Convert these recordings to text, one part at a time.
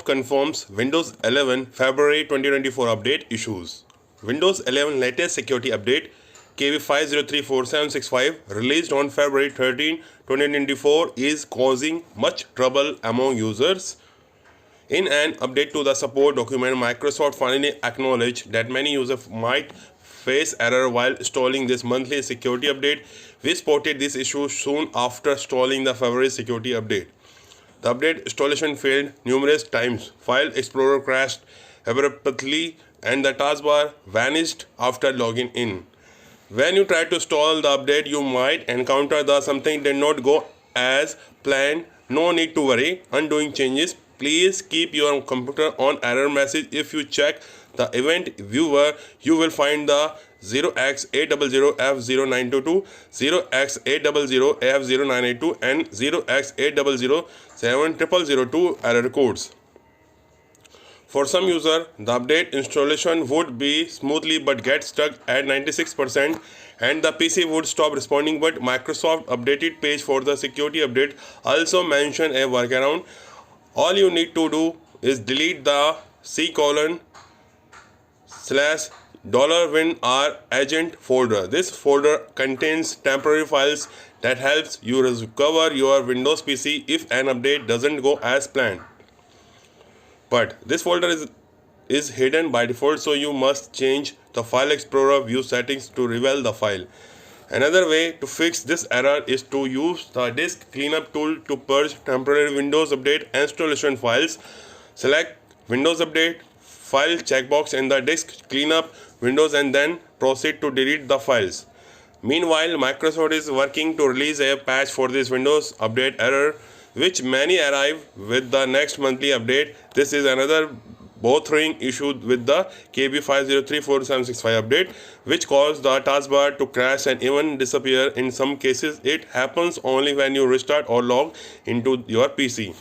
confirms Windows 11 February 2024 update issues. Windows 11 latest security update KB5034.765 released on February 13, 2024 is causing much trouble among users. In an update to the support document, Microsoft finally acknowledged that many users might face error while installing this monthly security update. We spotted this issue soon after installing the February security update. The update installation failed numerous times, File Explorer crashed abruptly, and the taskbar vanished after logging in. When you try to install the update, you might encounter the something did not go as planned. No need to worry. Undoing changes. Please keep your computer on error message. If you check the event viewer, you will find the 0x800F0922, 0x800F0982, and 0x8007002 error codes. For some users, the update installation would be smoothly but get stuck at 96% and the PC would stop responding, but Microsoft updated page for the security update also mentioned a workaround. All you need to do is delete the $/WinR agent folder. This folder contains temporary files that helps you recover your Windows PC if an update doesn't go as planned. But this folder is hidden by default, so you must change the File Explorer view settings to reveal the file. Another way to fix this error is to use the disk cleanup tool to purge temporary Windows Update installation files. Select Windows Update file checkbox in the disk cleanup windows and then proceed to delete the files. Meanwhile, Microsoft is working to release a patch for this Windows Update error, which many arrive with the next monthly update. This is another bothering issue with the KB5034.765 update, which caused the taskbar to crash and even disappear. In some cases, it happens only when you restart or log into your PC.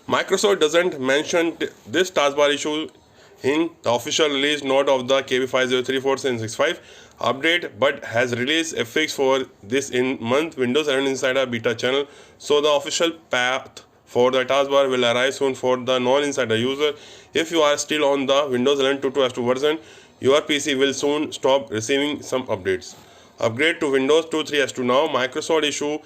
Microsoft doesn't mention this taskbar issue in the official release note of the KB5034.765 update, but has released a fix for this in month Windows 11 Insider beta channel. So the official path for the taskbar will arrive soon for the non-insider user. If you are still on the Windows 11 2.2 version, your PC will soon stop receiving some updates. Upgrade to Windows 2.3 now. Microsoft issue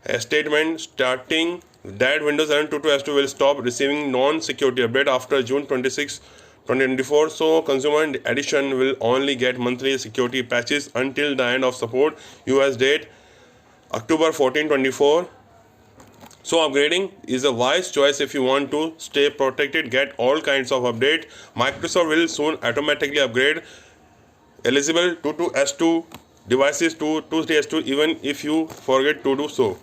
a statement stating that Windows 11 2.2 will stop receiving non-security update after June 26, 2024. So consumer edition will only get monthly security patches until the end of support. US date October 14, 2024. So upgrading is a wise choice if you want to stay protected, get all kinds of update. Microsoft will soon automatically upgrade eligible 2.2 devices to 2.3 even if you forget to do so.